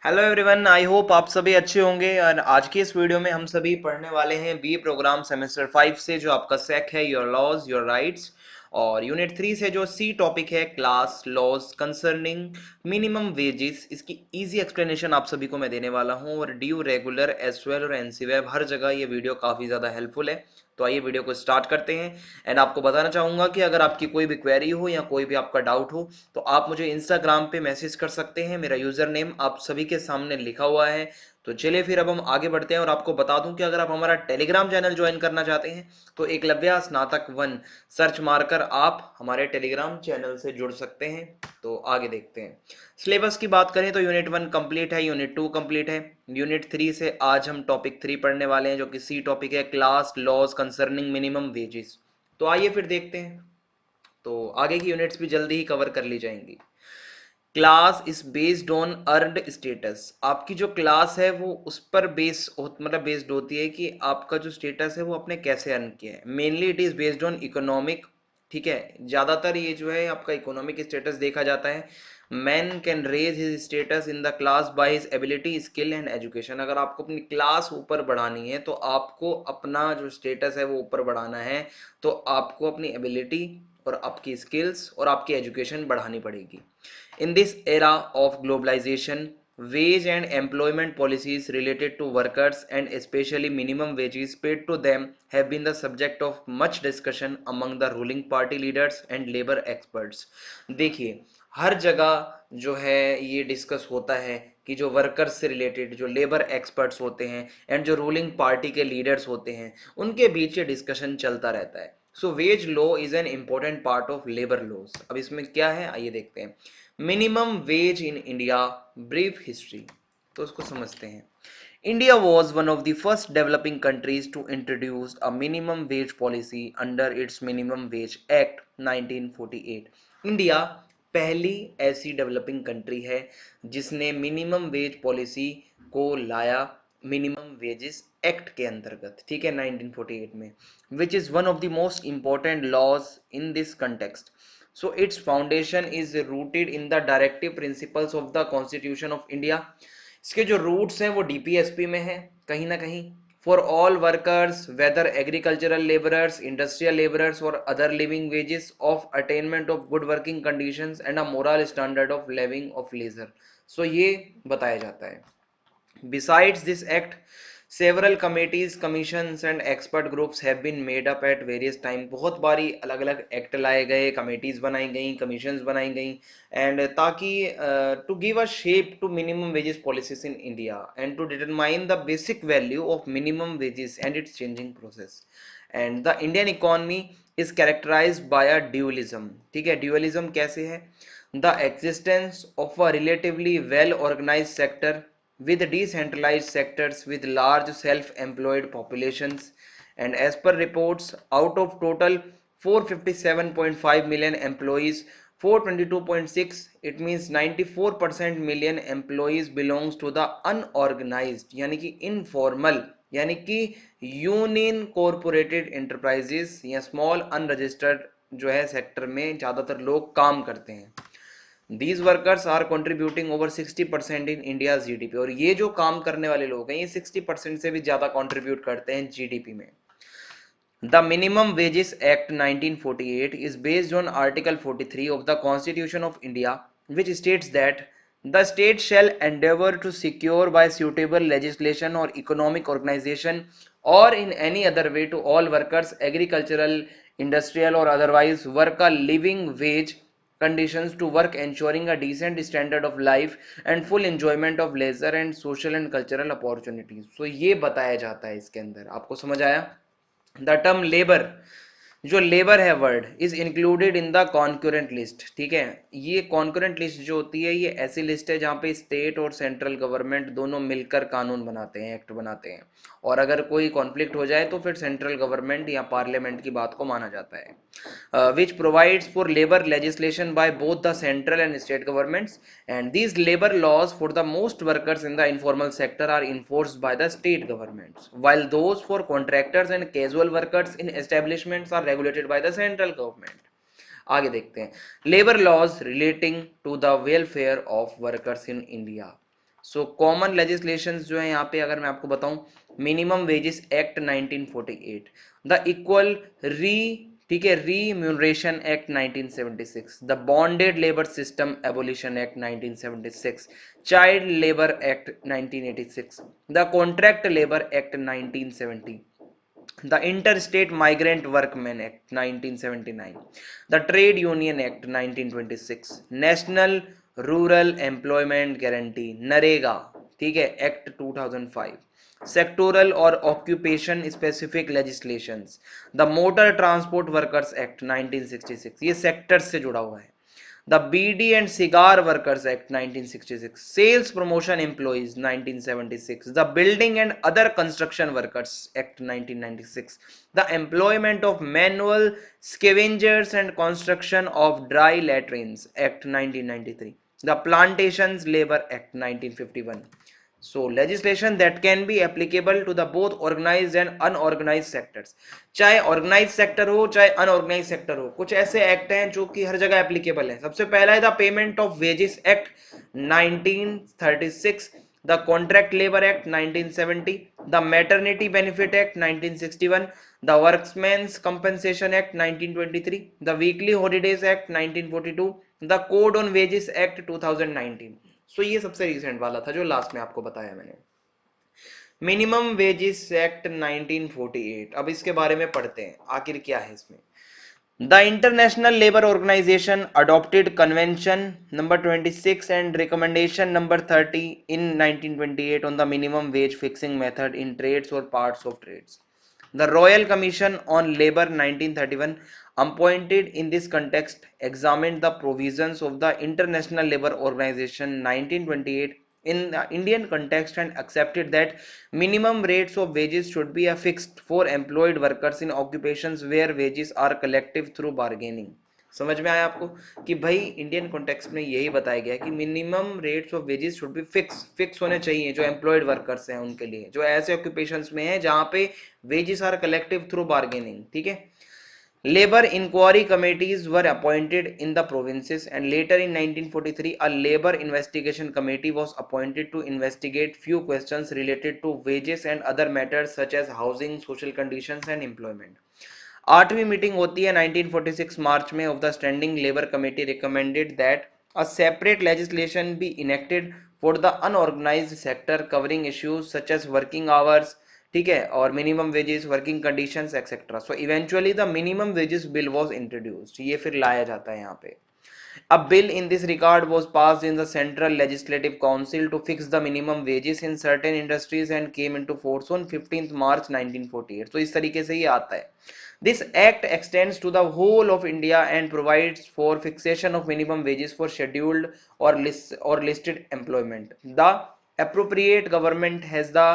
Hello everyone, I hope आप सभी अच्छे होंगे। और आज की इस वीडियो में हम सभी पढ़ने वाले हैं बी प्रोग्राम सेमेस्टर 5 से, जो आपका सेक है योर लॉज योर राइट्स, और यूनिट 3 से जो सी टॉपिक है class laws concerning minimum wages. इसकी इजी एक्सप्लेनेशन आप सभी को मैं देने वाला हूं, और ड्यू रेगुलर एज वेल और एनसी वेब हर जगह ये वीडियो काफ़ी ज़्यादा हेल्पफुल है। तो आइए वीडियो को स्टार्ट करते हैं। एंड आपको बताना चाहूँगा कि अगर आपकी कोई भी क्वेरी हो या कोई भी आपका डाउट हो तो आप मुझे इंस्टाग्राम पे मैसेज कर सकते हैं। मेरा यूजर नेम आप सभी के सामने लिखा हुआ है। तो चलिए फिर अब हम आगे बढ़ते हैं, और आपको बता दूं कि अगर आप हमारा टेलीग्राम चैनल ज्वाइन करना चाहते हैं तो एकलव्य स्नातक 1 सर्च मारकर आप हमारे टेलीग्राम चैनल से जुड़ सकते हैं। तो आगे देखते हैं। सिलेबस की बात करें तो यूनिट 1 कंप्लीट है, यूनिट 2 कंप्लीट है। यूनिट 3 से आज हम टॉपिक 3 पढ़ने वाले हैं, जो कि सी टॉपिक है class laws concerning minimum wages. तो आइए फिर देखते हैं। तो आगे की यूनिट्स भी जल्दी ही कवर कर ली जाएंगी। Class is based on earned status. आपकी जो क्लास है वो उस पर मतलब बेस्ड होती है कि आपका जो स्टेटस है वो आपने कैसे अर्न किया है। Mainly it is based on economic. ठीक है, ज्यादातर ये जो है आपका इकोनॉमिक स्टेटस देखा जाता है। Man can raise his status in the class by his ability skill and education. अगर आपको अपनी क्लास ऊपर बढ़ानी है तो आपको अपना जो स्टेटस है वो ऊपर बढ़ाना है, तो आपको अपनी एबिलिटी और आपकी स्किल्स और आपकी एजुकेशन बढ़ानी पड़ेगी। In this era of globalization, wage and employment policies related to workers and especially minimum wages paid to them have been the subject of much discussion among the ruling party leaders and labor experts. देखिए, हर जगह जो है ये discuss होता है कि जो workers से रिलेटेड जो लेबर एक्सपर्ट्स होते हैं एंड जो रूलिंग पार्टी के लीडर्स होते हैं उनके बीच ये डिस्कशन चलता रहता है। So wage law is an important part of labour laws. अब इसमें क्या है आइए देखते हैं। Minimum wage in India, brief history. तो उसको समझते हैं। India was one of the first developing countries to introduce a minimum wage policy under its Minimum Wage Act 1948. India पहली ऐसी डेवलपिंग कंट्री है जिसने मिनिमम वेज पॉलिसी को लाया मिनिमम वेजेस एक्ट के अंतर्गत, ठीक है, 1948 में, which is one of the most important laws in this context. So its foundation is rooted in the directive principles of the Constitution of India. इसके जो roots हैं वो डीपीएसपी में है कहीं ना कहीं। For all workers whether agricultural labourers, industrial labourers और other living wages of attainment of good working conditions and a moral standard of living of leisure. So ये बताया जाता है। Besides this act, several committees, commissions and expert groups have been made up at various time. बहुत बारी अलग अलग act लाए गए, कमिटीज बनाई गई, कमीशंस बनाई गई, एंड ताकि to give a shape to minimum wages policies in India and to determine the basic value of minimum wages and its changing process. And the Indian economy is characterised by a dualism. ठीक है, dualism कैसे है? The existence of a relatively well organised sector with decentralized sectors with large self-employed populations. And as per reports, out of total 457.5 million employees, 422.6, it means 94% million employees belongs to the unorganized यानी कि informal यानी कि union कॉरपोरेटेड enterprises या small unregistered जो है sector में ज्यादातर लोग काम करते हैं. These workers are contributing over 60% in India's GDP. और ये जो काम करने वाले लोग हैं ये 60% से भी ज्यादा कंट्रीब्यूट करते हैं जीडीपी में. The Minimum Wages Act 1948 is based on Article 43 of the Constitution of India, which states that the state shall endeavor to secure by suitable legislation or economic organization or in any other way to all workers, agricultural, industrial or otherwise, work a living wage conditions to work, ensuring a decent standard of life and full enjoyment of leisure and social and cultural opportunities. So ये बताया जाता है इसके अंदर. आपको समझ आया? The term labour, जो लेबर है word, is included in the concurrent list. ठीक है, ये कॉन्करेंट लिस्ट जो होती है ये ऐसी लिस्ट है जहाँ पे स्टेट और सेंट्रल गवर्नमेंट दोनों मिलकर कानून बनाते हैं, एक्ट बनाते हैं, और अगर कोई कॉन्फ्लिक्ट हो जाए तो फिर सेंट्रल गवर्नमेंट या पार्लियामेंट की बात को माना जाता है. Which provides for labor legislation by both the central and state governments, and these labor laws for the most workers in the informal sector are enforced by the state governments, while those for contractors and casual workers in establishments are regulated by the central government. आगे देखते हैं. Labour laws relating to the welfare of workers in India. So common legislations जो है यहाँ पे अगर मैं आपको बताऊं, minimum wages act 1948, the equal re ठीक है remuneration act 1976, the bonded labour system abolition act 1976, child labour act 1986, the contract labour act 1970, the Interstate Migrant Workmen Act 1979, the Trade Union Act 1926, National Rural Employment Guarantee NREGA ठीक है act 2005, sectoral और occupation specific legislations, the motor transport workers act 1966, ये sectors से जुड़ा हुआ है, the BD and Cigar Workers Act 1966, Sales Promotion Employees 1976, the Building and Other Construction Workers Act 1996, the Employment of Manual Scavengers and Construction of Dry Latrines Act 1993, the Plantations Labor Act 1951. So legislation that can be applicable to the both organized and unorganized sectors. चाहे organise sector हो चाहे unorganised sector हो, कुछ ऐसे act हैं जो कि हर जगह एप्लीकेबल है. सबसे पहला है the payment of wages act 1936, the contract labour act 1970, the maternity benefit act 1961, the workman's compensation act 1923, the weekly holidays act 1942, the code on wages act 2019. So ये सबसे रिसेंट वाला था जो लास्ट में आपको बताया मैंने. मिनिमम वेजेस एक्ट 1948, अब इसके बारे में पढ़ते हैं आखिर क्या है इसमें. The International Labour Organisation adopted convention number 26 and recommendation number 30 in 1928 on the minimum wage fixing method in trades और parts of trades. The Royal Commission on Labour 1931, appointed in this context, examined the provisions of the International Labour Organization 1928 in the Indian context and accepted that minimum rates of wages should be fixed for employed workers in occupations where wages are collective through bargaining. समझ में आया आपको कि भाई Indian context में यही बताया गया कि minimum rates of wages should be fix होने चाहिए जो एम्प्लॉयड वर्कर्स हैं उनके लिए, जो ऐसे ऑक्यूपेशंस में हैं जहां पे wages are collective through bargaining. ठीक है. Labor inquiry committees were appointed in the provinces, and later in 1943 a labor investigation committee was appointed to investigate few questions related to wages and other matters such as housing, social conditions and employment. 8वीं meeting होती है 1946 March में of the standing labour committee recommended that a separate legislation be enacted for the unorganised sector covering issues such as working hours, ठीक है, और minimum wages, working conditions etcetera. So eventually the minimum wages bill was introduced, ये फिर लाया जाता है यहाँ पे. A bill in this regard was passed in the Central Legislative Council to fix the minimum wages in certain industries and came into force on 15th March 1948. तो इस तरीके से ये आता है. This act extends to the whole of India and provides for fixation of minimum wages for scheduled or listed employment. The appropriate government has the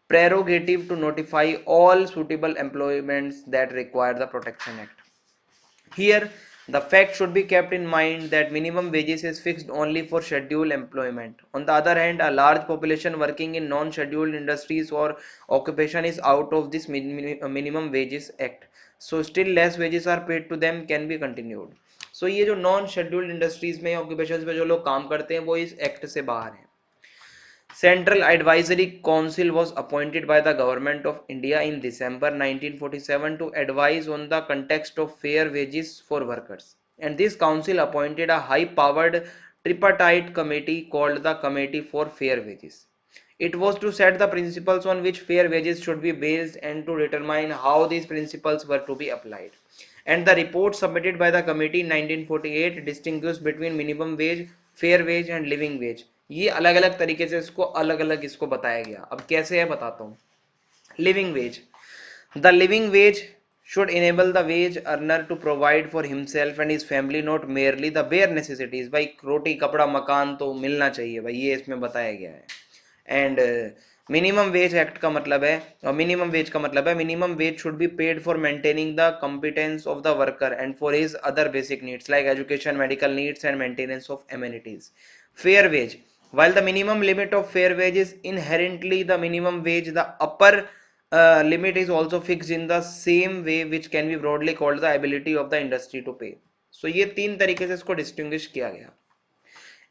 prerogative to notify all suitable employments that require the Protection Act. Here, the fact should be kept in mind that minimum wages is fixed only for scheduled employment. On the other hand, a large population working in non-scheduled industries or occupation is out of this minimum wages act. So still less wages are paid to them can be continued. So ये जो non scheduled industries में occupations में जो लोग काम करते हैं वो इस एक्ट से बाहर हैं. Central Advisory Council was appointed by the Government of India in December 1947 to advise on the context of fair wages for workers. And this council appointed a high-powered tripartite committee called the Committee for Fair Wages. It was to set the principles on which fair wages should be based and to determine how these principles were to be applied. And the report submitted by the committee in 1948 distinguished between minimum wage, fair wage and living wage. ये अलग अलग तरीके से इसको अलग अलग इसको बताया गया. अब कैसे है बताता हूँ. Living veg. The living veg should enable the wage earner to provide for himself and his family not merely the bare necessities. भाई रोटी कपड़ा मकान तो मिलना चाहिए भाई, ये इसमें बताया गया है. एंड मिनिमम वेज एक्ट का मतलब है, और मिनिमम वेज का मतलब है minimum wage should be paid for maintaining the competence of the worker and for his other basic needs like education, medical needs and maintenance of amenities. Fair wage. While the minimum limit of fair wage is inherently the minimum wage, the upper limit is also fixed in the same way, which can be broadly called the ability of the industry to pay. So ये तीन तरीके से इसको distinguish किया गया.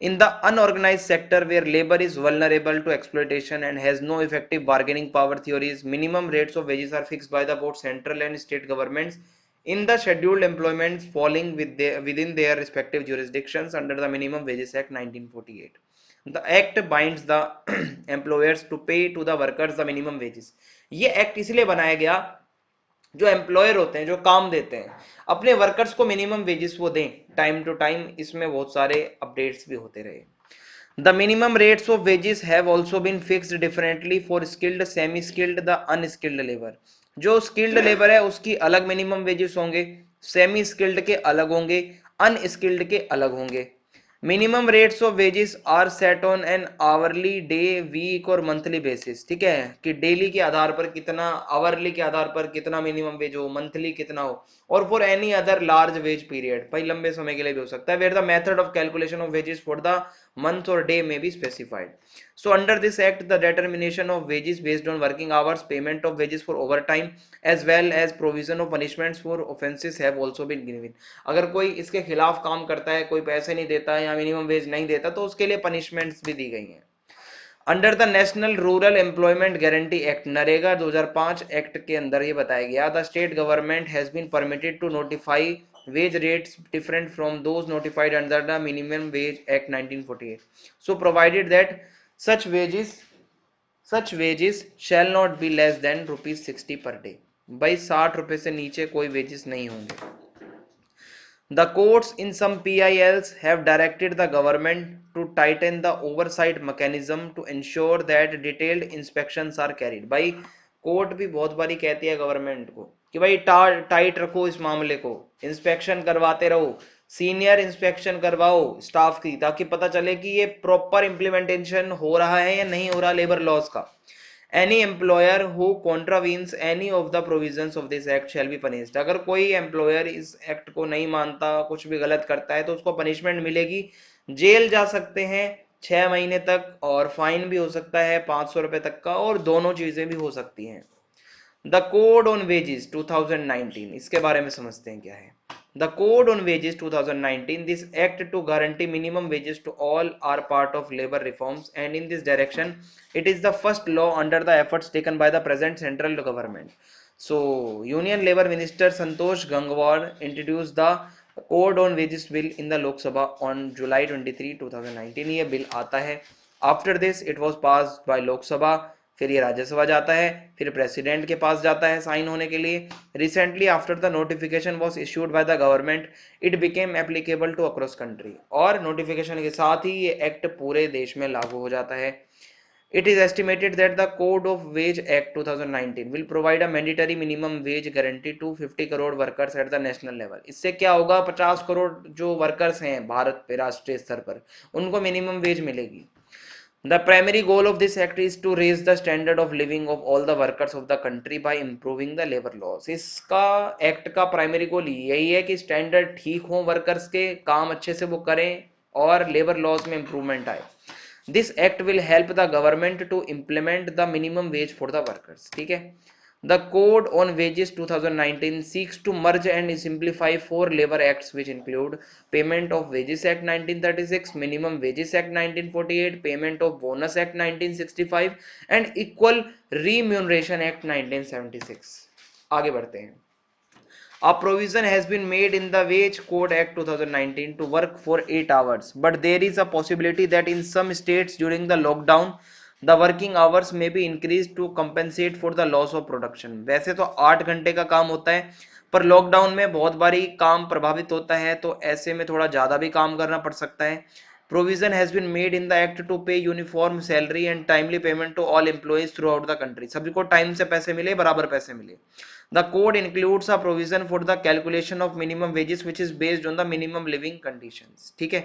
In the unorganized sector where labor is vulnerable to exploitation and has no effective bargaining power theories, minimum rates of wages are fixed by the both central and state governments in the scheduled employments falling within their respective jurisdictions under the Minimum Wages Act 1948. The act binds the employers to pay to the workers the minimum wages. ये act इसलिए बनाया गया, जो employer होते हैं, जो काम देते हैं, अपने वर्कर्स को मिनिमम वेजेस वो दें टाइम टू टाइम। इसमें बहुत सारे अपडेट्स भी होते रहे। The minimum rates of wages have also been fixed differently for skilled, semi skilled, the unskilled labor. जो स्किल्ड लेबर है उसकी अलग मिनिमम वेजेस होंगे, सेमी स्किल्ड के अलग होंगे, अनस्किल्ड के अलग होंगे। Minimum rates of wages are set on an hourly, day, week और मंथली बेसिस। ठीक है, कि डेली के आधार पर कितना, आवरली के आधार पर कितना मिनिमम वेज हो, मंथली कितना हो, और for any other large wage period, भाई लंबे समय के लिए भी हो सकता है। Where the method of calculation of wages for the month or day may be specified. So under this act, the determination of wages based on working hours, payment of wages for overtime, as well as provision of punishments for offenses have also been given. अगर कोई इसके खिलाफ काम करता है, कोई पैसे नहीं देता है या मिनिमम वेज नहीं देता, तो उसके लिए पनिशमेंट्स भी दी गई हैं। Under the national rural employment guarantee act, NREGA 2005 act के अंदर ये बताया गया, the state government has been permitted to notify wage rates different from those notified under the minimum wage act 1948, so provided that such wages shall not be less than rupees 60 per day। भाई 60 रुपए से नीचे कोई wages नहीं होंगे। The courts in some PILs have directed the government to tighten the oversight mechanism to ensure that detailed inspections are carried। भाई court भी बहुत बारी कहती है गवर्नमेंट को कि भाई टाइट रखो इस मामले को, इंस्पेक्शन करवाते रहो, सीनियर इंस्पेक्शन करवाओ स्टाफ की, ताकि पता चले कि ये प्रॉपर इंप्लीमेंटेशन हो रहा है या नहीं हो रहा लेबर लॉज का। Any employer who contravenes any of the provisions of this act shall be punished। अगर कोई एम्प्लॉयर इस एक्ट को नहीं मानता, कुछ भी गलत करता है, तो उसको पनिशमेंट मिलेगी, जेल जा सकते हैं 6 महीने तक, और फाइन भी हो सकता है 500 रुपए तक का, और दोनों चीजें भी हो सकती हैं। द कोड ऑन वेजेस 2019, इसके बारे में समझते हैं क्या है। The Code on Wages 2019, this act to guarantee minimum wages to all are part of labor reforms, and in this direction it is the first law under the efforts taken by the present central government. So Union Labour Minister Santosh Gangwar introduced the Code on Wages bill in the Lok Sabha on July 23, 2019। ये bill आता है, after this it was passed by Lok Sabha, फिर ये राज्यसभा जाता है, फिर president के पास जाता है साइन होने के लिए। Recently after the notification was issued by the government, it became applicable to across country, और नोटिफिकेशन के साथ ही ये एक्ट पूरे देश में लागू हो जाता है। It is estimated that the code of wage act 2019 will provide a mandatory minimum wage guarantee to 50 crore workers at the national level. इससे क्या होगा, 50 करोड़ जो वर्कर्स हैं भारत पे राष्ट्रीय स्तर पर, उनको मिनिमम वेज मिलेगी। The primary goal of this act is to raise the standard of living of all the workers of the country by improving the labor laws। इसका एक्ट का प्राइमरी गोल यही है कि स्टैंडर्ड ठीक हो workers के, काम अच्छे से वो करें और लेबर लॉज में इंप्रूवमेंट आए। This act will help the government to implement the minimum wage for the workers. ठीक है, The Code on Wages 2019 seeks to merge and simplify 4 labor acts which include Payment of Wages Act 1936, Minimum Wages Act 1948, Payment of Bonus Act 1965 and Equal Remuneration Act 1976। आगे बढ़ते हैं। A provision has been made in the Wage Code Act 2019 to work for 8 hours, but there is a possibility that in some states during the lockdown the working hours may be increased to compensate for the loss of production। वैसे तो 8 घंटे का काम होता है, पर lockdown में बहुत बारी काम प्रभावित होता है, तो ऐसे में थोड़ा ज्यादा भी काम करना पड़ सकता है। Provision has been made in the act to pay uniform salary and timely payment to all employees throughout the country। सभी को टाइम से पैसे मिले, बराबर पैसे मिले। The code includes a provision for the calculation of minimum wages which is based on the minimum living conditions। ठीक है,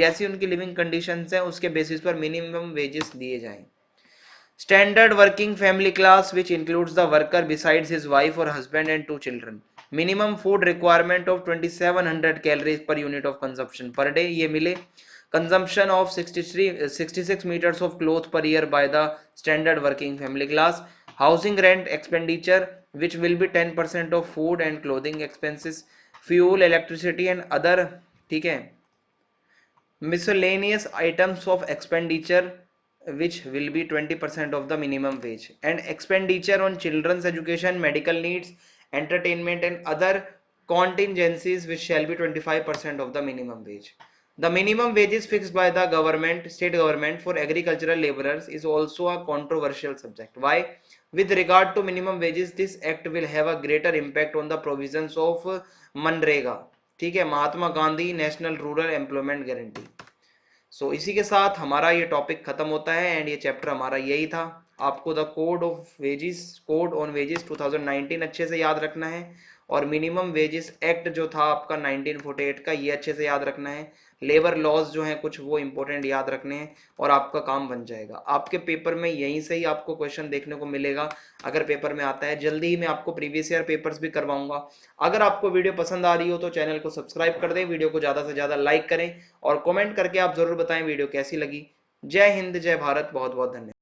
जैसी उनकी लिविंग कंडीशंस हैं उसके बेसिस पर मिनिमम वेजेस दिए जाएं। Standard working family class which includes the worker besides his wife or husband and 2 children। Minimum food requirement of 2700 calories per unit of consumption per day ये मिले। Consumption of 66 meters of cloth per year by the standard working family class। Housing rent expenditure which will be 10% of food and clothing expenses। Fuel, electricity and other, ठीक है, miscellaneous items of expenditure which will be 20% of the minimum wage, and expenditure on children's education, medical needs, entertainment and other contingencies which shall be 25% of the minimum wage. The minimum wage is fixed by the government, state government for agricultural laborers is also a controversial subject. Why? With regard to minimum wages, this act will have a greater impact on the provisions of मनरेगा, ठीक है, Mahatma Gandhi National rural employment Guarantee. So इसी के साथ हमारा ये topic खत्म होता है एंड ये चैप्टर हमारा यही था। आपको the code of wages, code on wages 2019 अच्छे से याद रखना है और मिनिमम वेजेस एक्ट जो था आपका 1948 का, ये अच्छे से याद रखना है। लेबर लॉज जो हैं कुछ वो इंपॉर्टेंट याद रखने हैं और आपका काम बन जाएगा। आपके पेपर में यहीं से ही आपको क्वेश्चन देखने को मिलेगा अगर पेपर में आता है। जल्दी ही मैं आपको प्रीवियस ईयर पेपर्स भी करवाऊंगा। अगर आपको वीडियो पसंद आ रही हो तो चैनल को सब्सक्राइब कर दें, वीडियो को ज्यादा से ज्यादा लाइक करें और कमेंट करके आप जरूर बताएं वीडियो कैसी लगी। जय हिंद, जय भारत, बहुत बहुत धन्यवाद।